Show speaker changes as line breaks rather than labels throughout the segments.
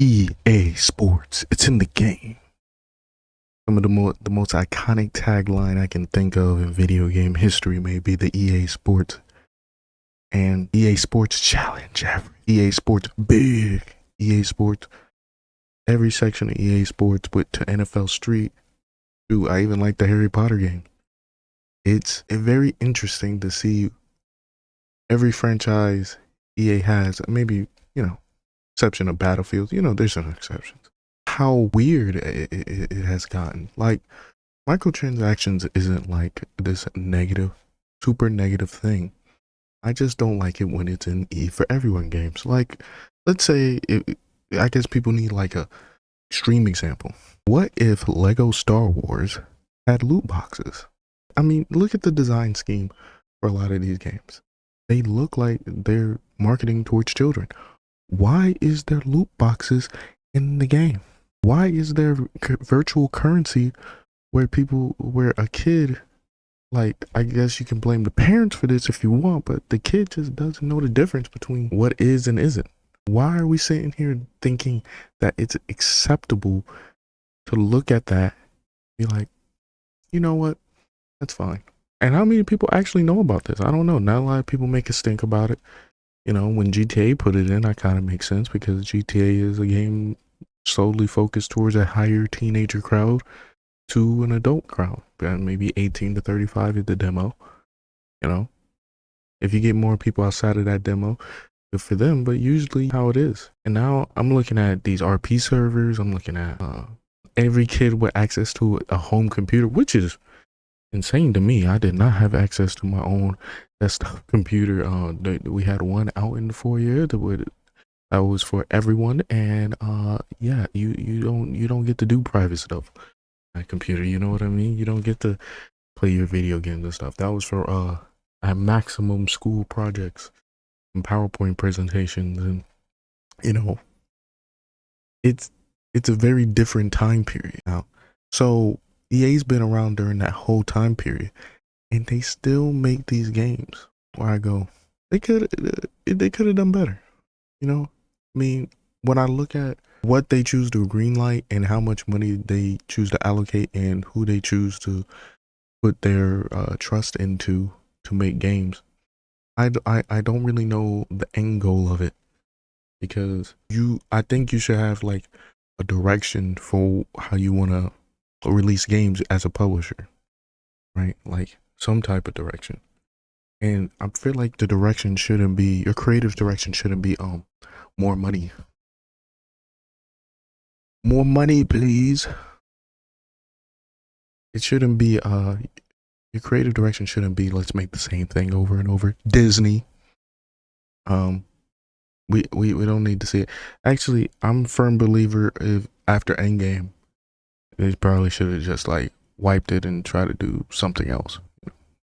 EA Sports, it's in the game. Some of the most iconic tagline I can think of in video game history may be the EA Sports and EA Sports Challenge, EA Sports Big, EA Sports, every section of EA Sports with to NFL Street. Dude, I even like the Harry Potter game. It's very interesting to see every franchise EA has, maybe, exception of Battlefield, there's some exceptions. How weird it has gotten. Like, microtransactions isn't like this negative, super negative thing. I just don't like it when it's in E for everyone games. Like, let's say, I guess people need like a extreme example. What if Lego Star Wars had loot boxes? I mean, look at the design scheme for a lot of these games. They look like they're marketing towards children. Why is there loot boxes in the game? Why is there virtual currency where a kid, like, I guess you can blame the parents for this if you want, but the kid just doesn't know the difference between what is and isn't. Why are we sitting here thinking that it's acceptable to look at that and be like, you know what, that's fine. And how many people actually know about this? I don't know. Not a lot of people make a stink about it. When GTA put it in, that kind of makes sense because GTA is a game solely focused towards a higher teenager crowd to an adult crowd. Maybe 18 to 35 is the demo. If you get more people outside of that demo, good for them, but usually how it is. And now I'm looking at these RP servers. I'm looking at every kid with access to a home computer, which is insane to me. I did not have access to my own desktop computer. We had one out in the foyer that was for everyone, and yeah, you don't get to do private stuff on that computer. You know what I mean? You don't get to play your video games and stuff. That was for at maximum school projects and PowerPoint presentations, and it's a very different time period now. So EA's been around during that whole time period, and they still make these games where I go, they could have done better. I mean, when I look at what they choose to greenlight and how much money they choose to allocate and who they choose to put their trust into to make games, I don't really know the end goal of it, because I think you should have like a direction for how you want to release games as a publisher, right? Like some type of direction. And I feel like the direction shouldn't be, your creative direction shouldn't be more money. More money, please. It shouldn't be your creative direction shouldn't be let's make the same thing over and over. Disney. We don't need to see it. Actually, I'm a firm believer if after Endgame, they probably should have just like wiped it and tried to do something else.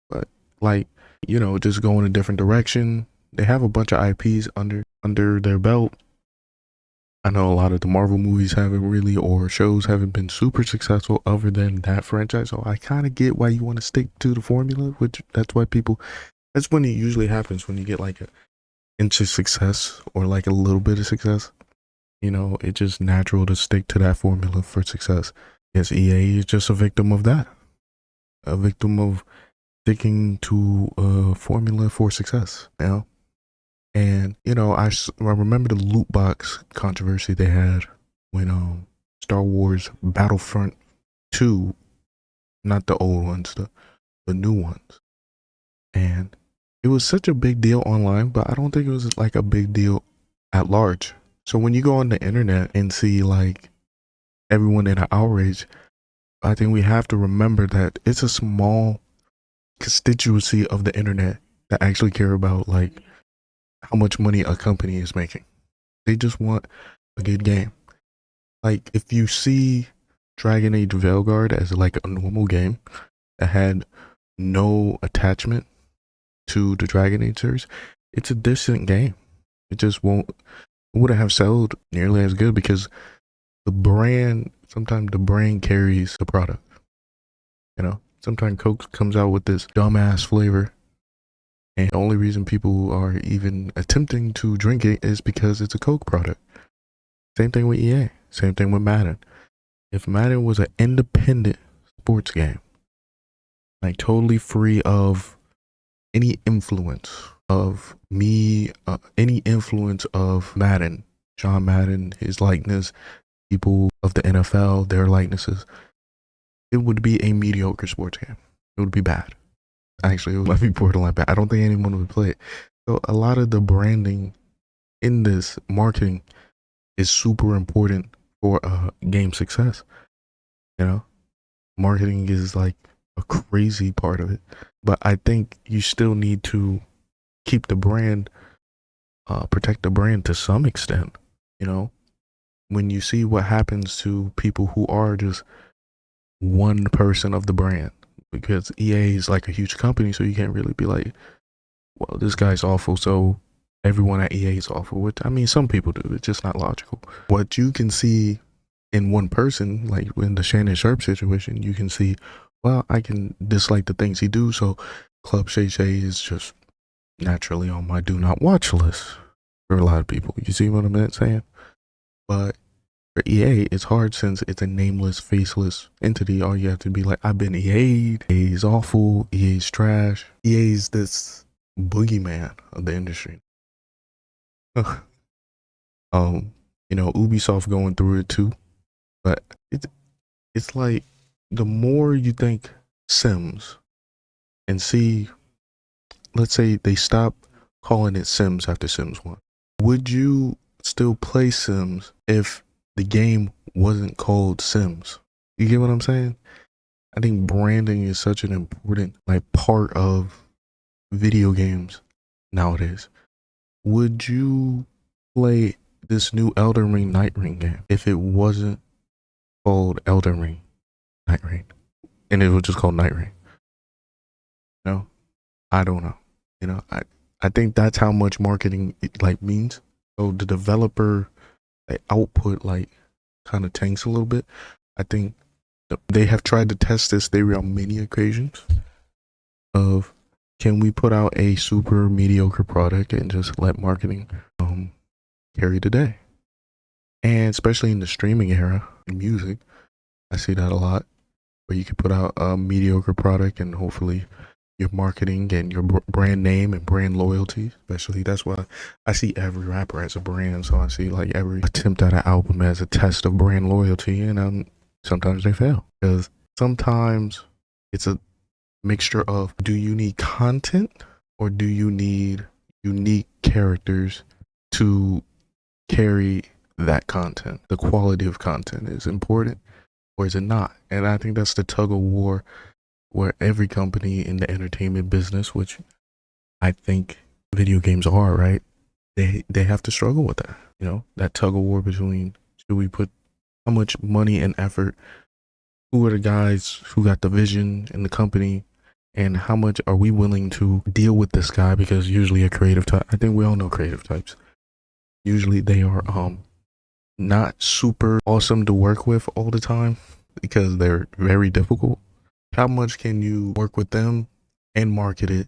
But like, just go in a different direction. They have a bunch of IPs under their belt. I know a lot of the Marvel movies haven't really, or shows haven't been super successful other than that franchise. So I kind of get why you want to stick to the formula, which that's when it usually happens when you get like a inch of success or like a little bit of success. It's just natural to stick to that formula for success. Yes, EA is just a victim of that. A victim of sticking to a formula for success, And, I remember the loot box controversy they had when Star Wars Battlefront 2, not the old ones, the new ones. And it was such a big deal online, but I don't think it was like a big deal at large. So when you go on the internet and see like everyone in an outrage, I think we have to remember that it's a small constituency of the internet that actually care about like how much money a company is making. They just want a good game. Like if you see Dragon Age Veilguard as like a normal game that had no attachment to the Dragon Age series, it's a decent game. It just wouldn't have sold nearly as good because sometimes the brand carries the product. Sometimes Coke comes out with this dumbass flavor, and the only reason people are even attempting to drink it is because it's a Coke product. Same thing with EA. Same thing with Madden. If Madden was an independent sports game, like totally free of any influence of me, any influence of Madden, John Madden, his likeness, people of the NFL, their likenesses, it would be a mediocre sports game. It would be bad. Actually, it would be borderline bad. I don't think anyone would play it. So a lot of the branding in this marketing is super important for game success. You know, marketing is like a crazy part of it. But I think you still need to keep the brand, protect the brand to some extent. You know, when you see what happens to people who are just one person of the brand, because EA is like a huge company, so you can't really be like, well, this guy's awful, so everyone at EA is awful. Which, I mean, some people do. It's just not logical. What you can see in one person, like in the Shannon Sharp situation, you can see, well, I can dislike the things he do, so Club Shay Shay is just naturally on my do not watch list for a lot of people. You see what I'm saying? But for EA, it's hard since it's a nameless, faceless entity. All you have to be like, I've been EA'd. EA's awful. EA's trash. EA's this boogeyman of the industry. You know, Ubisoft going through it too. But it's like the more you think Sims and see, let's say they stop calling it Sims after Sims 1. Would you still play Sims if the game wasn't called Sims? You get what I'm saying? I think branding is such an important like part of video games nowadays. Would you play this new Elden Ring Night Ring game if it wasn't called Elden Ring Night Ring and it was just called Night Ring? No, I don't know. You know, I think that's how much marketing it like means. So the developer like output like kind of tanks a little bit. I think they have tried to test this theory on many occasions of, can we put out a super mediocre product and just let marketing carry the day? And especially in the streaming era, in music, I see that a lot, where you can put out a mediocre product and hopefully your marketing and your brand name and brand loyalty, especially, that's why I see every rapper as a brand. So I see like every attempt at an album as a test of brand loyalty, and sometimes they fail because sometimes it's a mixture of, do you need content or do you need unique characters to carry that content? The quality of content is important or is it not? And I think that's the tug of war where every company in the entertainment business, which I think video games are, right? They have to struggle with that. You know, that tug of war between, should we put how much money and effort, who are the guys who got the vision in the company, and how much are we willing to deal with this guy? Because usually a creative type, I think we all know creative types, usually they are not super awesome to work with all the time because they're very difficult. How much can you work with them and market it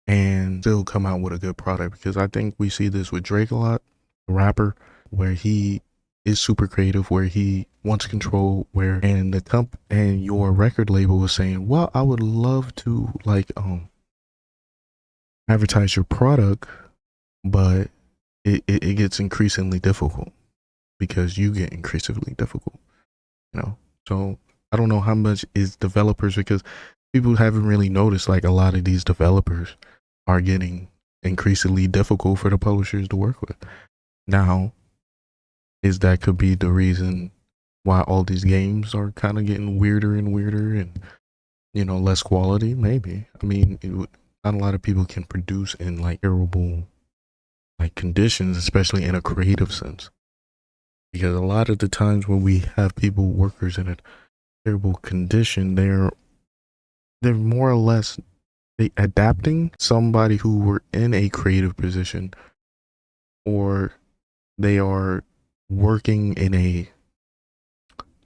and still come out with a good product? Because I think we see this with Drake a lot, the rapper, where he is super creative, where he wants control, where, and the and your record label is saying, well, I would love to like advertise your product, but it gets increasingly difficult because you get increasingly difficult, you know? So I don't know how much is developers, because people haven't really noticed like a lot of these developers are getting increasingly difficult for the publishers to work with. Now, is that could be the reason why all these games are kind of getting weirder and weirder and, you know, less quality? Maybe. I mean, not a lot of people can produce in like terrible like conditions, especially in a creative sense. Because a lot of the times when we have people, workers in a terrible condition, they're more or less they adapting somebody who were in a creative position, or they are working in a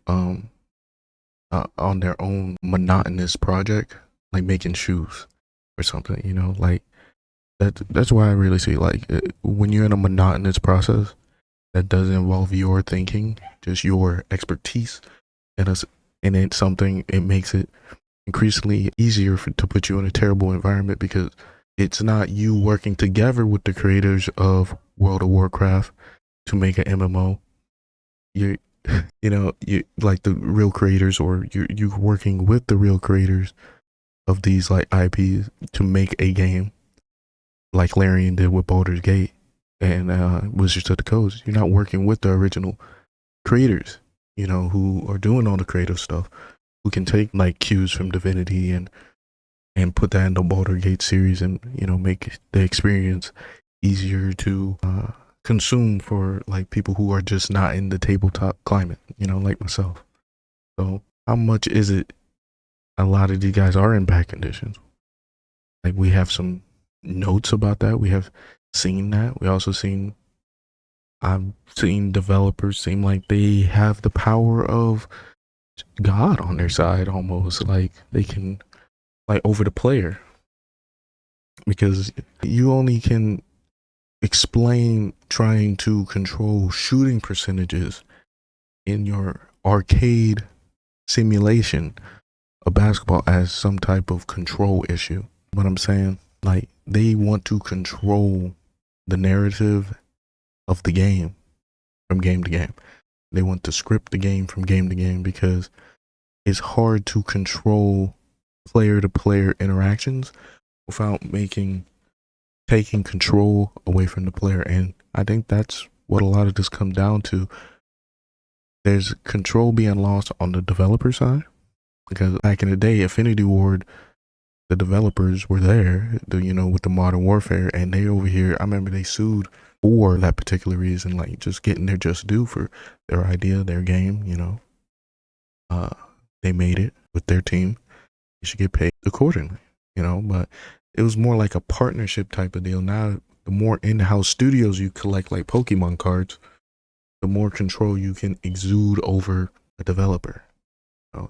on their own monotonous project, like making shoes or something, you know, like that's why I really see like when you're in a monotonous process, that doesn't involve your thinking, just your expertise, and it's something, it makes it increasingly easier to put you in a terrible environment, because it's not you working together with the creators of World of Warcraft to make an MMO. You you like the real creators, or you working with the real creators of these like IPs to make a game, like Larian did with Baldur's Gate and Wizards of the Coast. You're not working with the original creators, who are doing all the creative stuff, who can take like cues from Divinity and put that in the Baldur's Gate series, and make the experience easier to consume for like people who are just not in the tabletop climate, like myself. So how much is it? A lot of these guys are in bad conditions. Like, we have some notes about that. We have seen that. I've seen developers seem like they have the power of God on their side, almost like they can, like, over the player, because you only can explain trying to control shooting percentages in your arcade simulation of basketball as some type of control issue. But I'm saying, like, they want to control the narrative of the game from game to game. They want to script the game from game to game, because it's hard to control player to player interactions without taking control away from the player. And I think that's what a lot of this comes down to. There's control being lost on the developer side, because back in the day, Affinity Ward, the developers were there, with the Modern Warfare, and they over here, I remember they sued for that particular reason, like just getting their just due for their idea, their game, they made it with their team. You should get paid accordingly, but it was more like a partnership type of deal. Now, the more in-house studios you collect, like Pokemon cards, the more control you can exude over a developer,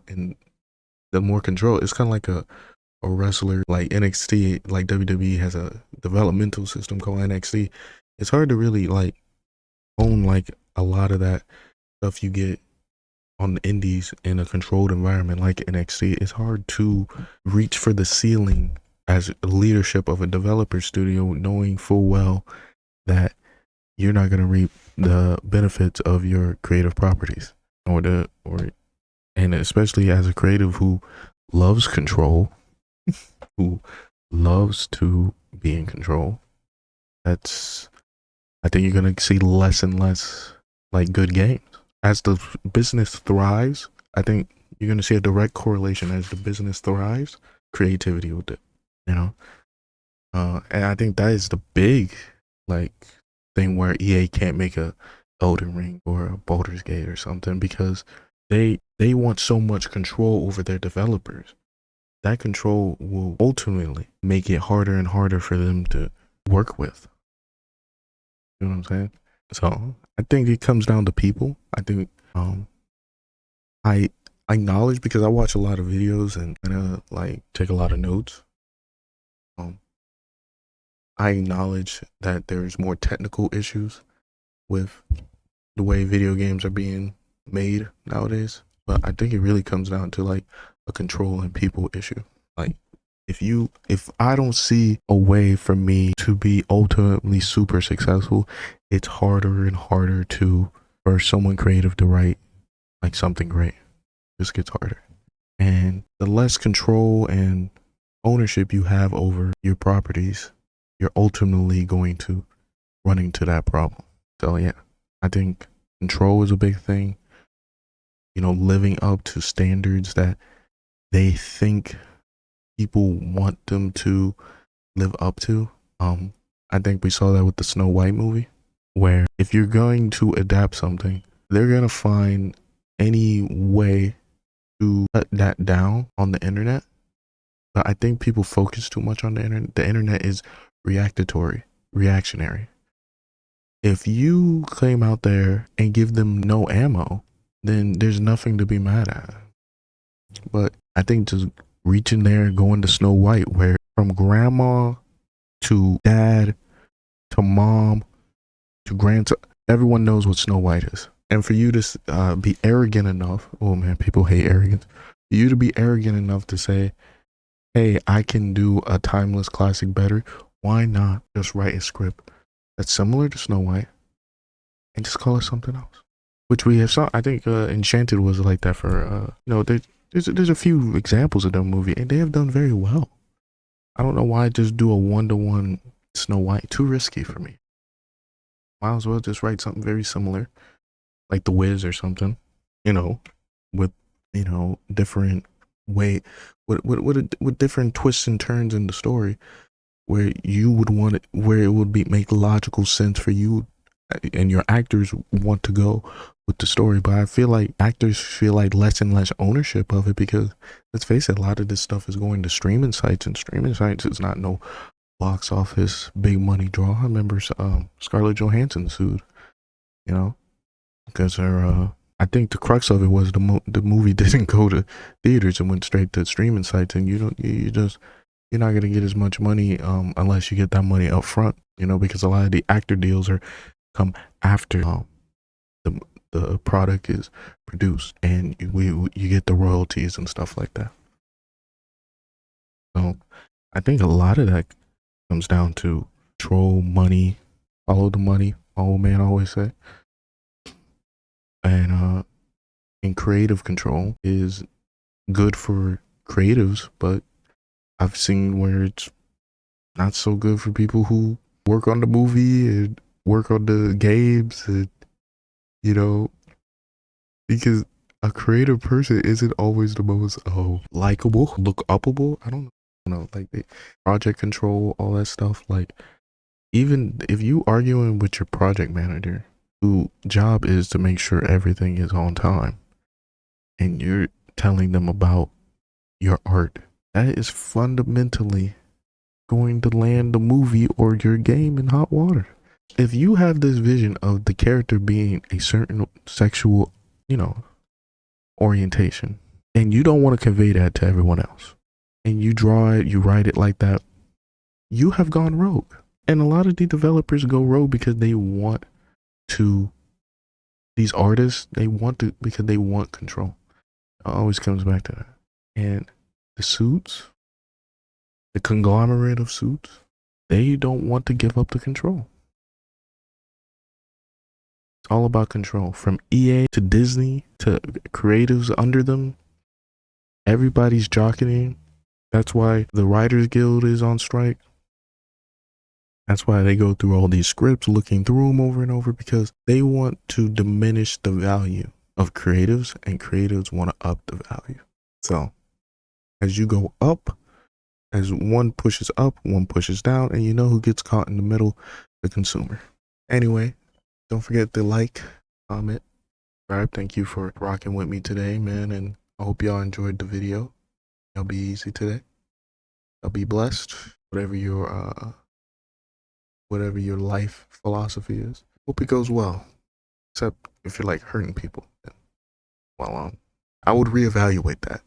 and the more control, it's kind of like a wrestler, like NXT, like WWE has a developmental system called NXT. It's hard to really like own like a lot of that stuff you get on the indies in a controlled environment like NXT. It's hard to reach for the ceiling as leadership of a developer studio, knowing full well that you're not going to reap the benefits of your creative properties, and especially as a creative who loves control, who loves to be in control. I think you're going to see less and less like good games. As the business thrives, I think you're going to see a direct correlation. As the business thrives, creativity with it, and I think that is the big like thing where EA can't make a Elden Ring or a Baldur's Gate or something, because they want so much control over their developers. That control will ultimately make it harder and harder for them to work with. You know what I'm saying? So I think it comes down to people. I think I acknowledge, because I watch a lot of videos and like take a lot of notes. I acknowledge that there's more technical issues with the way video games are being made nowadays, but I think it really comes down to like a control and people issue. Like, if I don't see a way for me to be ultimately super successful, it's harder and harder for someone creative to write like something great. It just gets harder. And the less control and ownership you have over your properties, you're ultimately going to run into that problem. So yeah, I think control is a big thing. Living up to standards that they think people want them to live up to. I think we saw that with the Snow White movie, where if you're going to adapt something, they're going to find any way to cut that down on the internet. But I think people focus too much on the internet. The internet is reactionary. If you claim out there and give them no ammo, then there's nothing to be mad at. But I think just reaching there and going to Snow White, where from grandma to dad to mom to grandson, everyone knows what Snow White is. And for you to be arrogant enough, oh man, people hate arrogance. For you to be arrogant enough to say, hey, I can do a timeless classic better, why not just write a script that's similar to Snow White and just call it something else? Which we have saw. I think Enchanted was like that for, there's a few examples of that movie and they have done very well. I don't know why just do a one-to-one Snow White. Too risky for me. Might as well just write something very similar, like The Wiz or something, with, different way, with different twists and turns in the story where you would want it, where it would make logical sense for you and your actors want to go with the story. But I feel like actors feel like less and less ownership of it because, let's face it, a lot of this stuff is going to streaming sites, and streaming sites is not no box office big money draw. I remember Scarlett Johansson sued, because her I think the crux of it was the movie didn't go to theaters and went straight to streaming sites, and you're not gonna get as much money unless you get that money up front, because a lot of the actor deals are come after the product is produced, and you get the royalties and stuff like that. So I think a lot of that comes down to control, money, follow the money. Old man always say. And creative control is good for creatives, but I've seen where it's not so good for people who work on the movie and work on the games, and because a creative person isn't always the most likable, look upable. I don't know, like the project control, all that stuff. Like, even if you arguing with your project manager, whose job is to make sure everything is on time, and you're telling them about your art, that is fundamentally going to land the movie or your game in hot water. If you have this vision of the character being a certain sexual, orientation, and you don't want to convey that to everyone else, and you draw it, you write it like that, you have gone rogue. And a lot of the developers go rogue because they want to, these artists, because they want control. It always comes back to that. And the suits, the conglomerate of suits, they don't want to give up the control. It's all about control. From EA to Disney to creatives under them, everybody's jockeying. That's why the Writers Guild is on strike. That's why they go through all these scripts, looking through them over and over, because they want to diminish the value of creatives, and creatives want to up the value. So as you go up, as one pushes up, one pushes down, and who gets caught in the middle? The consumer. Anyway, don't forget to like, comment, subscribe. Thank you for rocking with me today, man, and I hope y'all enjoyed the video. Y'all be easy today. Y'all be blessed, whatever your life philosophy is. Hope it goes well. Except if you're like hurting people, then, well, I would reevaluate that.